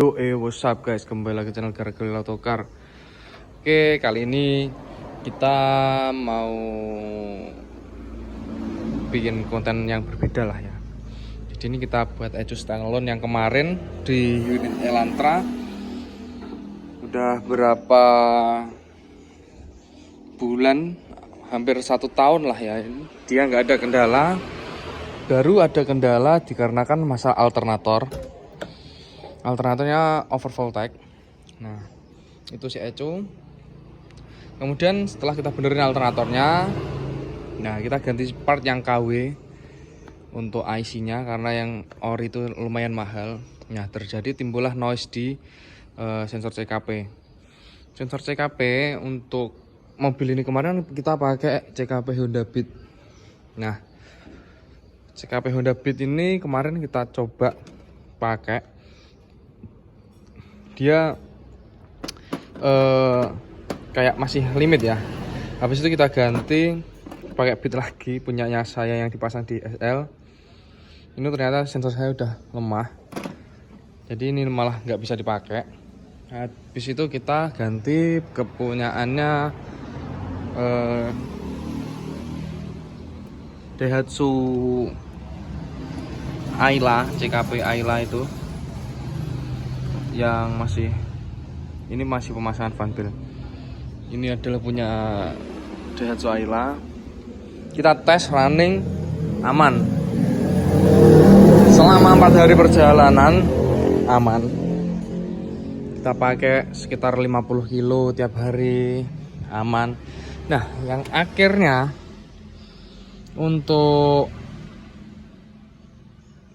What's up guys, kembali lagi channel Garagel Autocar. Oke, kali ini kita mau bikin konten yang berbeda lah ya. Jadi ini kita buat ecu standalone yang kemarin di unit Elantra. Udah berapa bulan, hampir 1 tahun lah ya. Dia nggak ada kendala. Baru ada kendala dikarenakan masalah alternatornya over voltage. Nah, itu si ecu. Kemudian setelah kita benerin alternatornya, nah kita ganti part yang KW untuk IC-nya karena yang ori itu lumayan mahal. Nah, terjadi timbullah noise di sensor CKP. Sensor CKP untuk mobil ini kemarin kita pakai CKP Honda Beat. Nah, CKP Honda Beat ini kemarin kita coba pakai. Dia kayak masih limit ya. Habis itu kita ganti pakai Beat lagi, punyanya saya yang dipasang di SL. Ini ternyata sensor saya udah lemah, jadi ini malah nggak bisa dipakai. Habis itu kita ganti kepunyaannya Daihatsu Ayla, CKP Ayla itu yang masih pemasangan fanbil. Ini adalah punya Daihatsu Ayla. Kita tes running aman. Selama 4 hari perjalanan aman. Kita pakai sekitar 50 kilo tiap hari aman. Nah, yang akhirnya untuk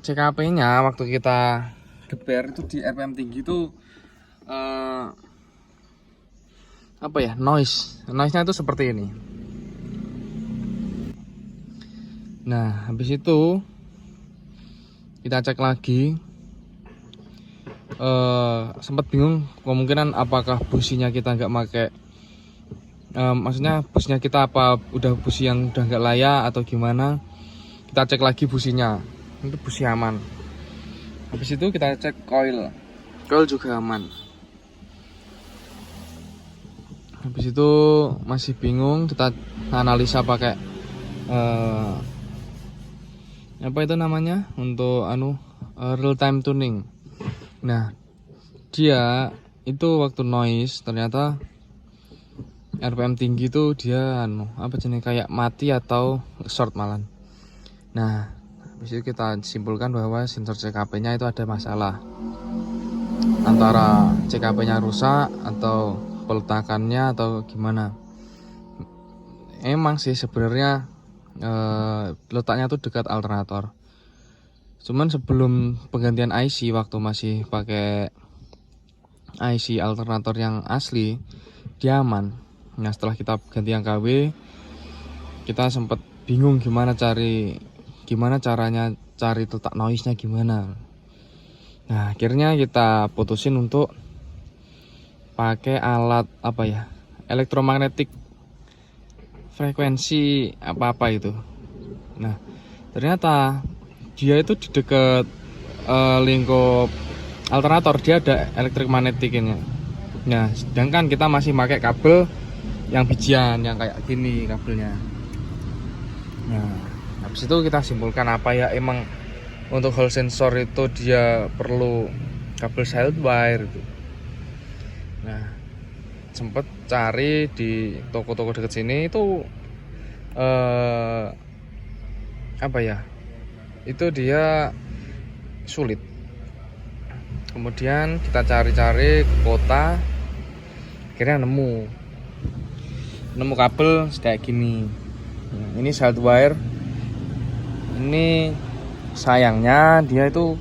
CKP-nya waktu kita geber itu di RPM tinggi itu apa ya, noise-nya itu seperti ini. Nah, habis itu kita cek lagi, sempat bingung kemungkinan apakah businya kita nggak pakai, maksudnya businya kita apa udah busi yang udah nggak layak atau gimana. Kita cek lagi businya, itu busi aman. Habis itu kita cek coil juga aman. Habis itu masih bingung, kita analisa pakai apa itu namanya, untuk real time tuning. Nah, dia itu waktu noise ternyata RPM tinggi itu dia apa jenis kayak mati atau short malah. Nah, habis itu kita simpulkan bahwa sensor CKP-nya itu ada masalah. Antara CKP-nya rusak atau peletakannya atau gimana. Emang sih sebenarnya letaknya tuh dekat alternator. Cuman sebelum penggantian IC, waktu masih pakai IC alternator yang asli, dia aman. Nah, setelah kita ganti yang KW, kita sempat bingung gimana caranya cari letak noise-nya gimana. Nah, akhirnya kita putusin untuk pakai alat apa ya, elektromagnetik frekuensi apa itu. Nah, ternyata dia itu di dekat lingkup alternator dia ada elektromagnetiknya. Nah, sedangkan kita masih pakai kabel yang bijian yang kayak gini kabelnya. Nah, habis itu kita simpulkan apa ya, emang untuk hall sensor itu dia perlu kabel silent wire itu. Nah, sempet cari di toko-toko dekat sini itu apa ya, itu dia sulit. Kemudian kita cari-cari ke kota, akhirnya nemu kabel kayak gini. Nah, ini silent wire. Ini sayangnya dia itu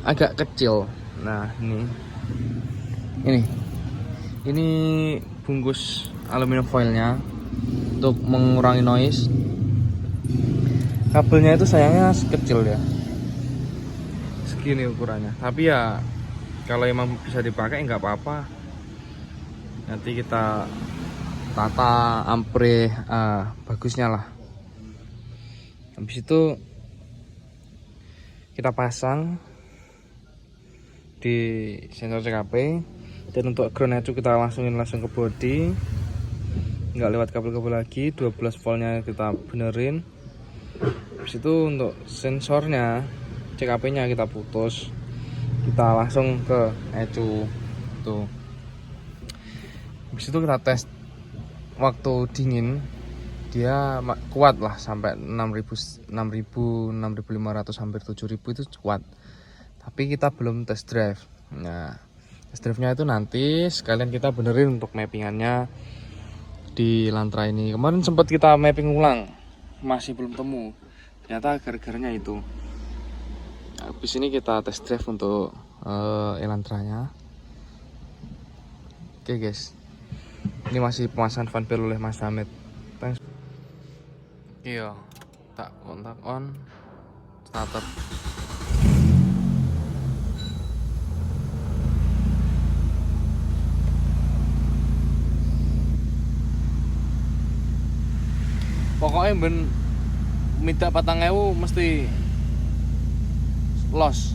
agak kecil. Nah, ini bungkus aluminium foilnya untuk mengurangi noise. Kabelnya itu sayangnya kecil ya, segini ukurannya. Tapi ya kalau emang bisa dipakai nggak apa-apa. Nanti kita tata ampere bagusnya lah. Habis itu kita pasang di sensor CKP. Dan untuk ground ecu kita langsung ke body, nggak lewat kabel-kabel lagi. 12 voltnya kita benerin. Habis itu untuk sensornya CKP nya kita putus, kita langsung ke ecu tuh. Habis itu kita tes waktu dingin, dia kuat lah sampai 6000, 6500 hampir 7000 itu kuat. Tapi kita belum test drive. Nah, test drive-nya itu nanti sekalian kita benerin untuk mappingannya di Elantra ini. Kemarin sempat kita mapping ulang, masih belum temu. Ternyata gara-garanya itu. Habis ini kita test drive untuk Elantranya. Oke guys, ini masih pemasangan fanfare oleh Mas Hamid. Thanks. Iya, tak kontak on starter. Pokoknya ben minta 4.000 mesti los.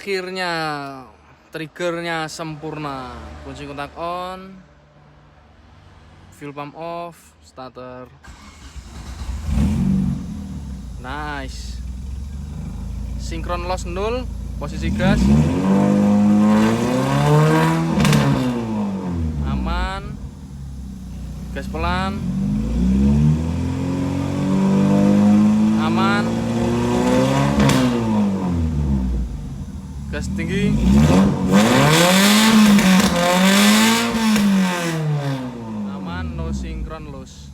Akhirnya triggernya sempurna, kunci kontak on, fuel pump off, starter. Nice. Sinkron loss 0, posisi gas aman, gas pelan aman, gas tinggi aman, no sinkron loss.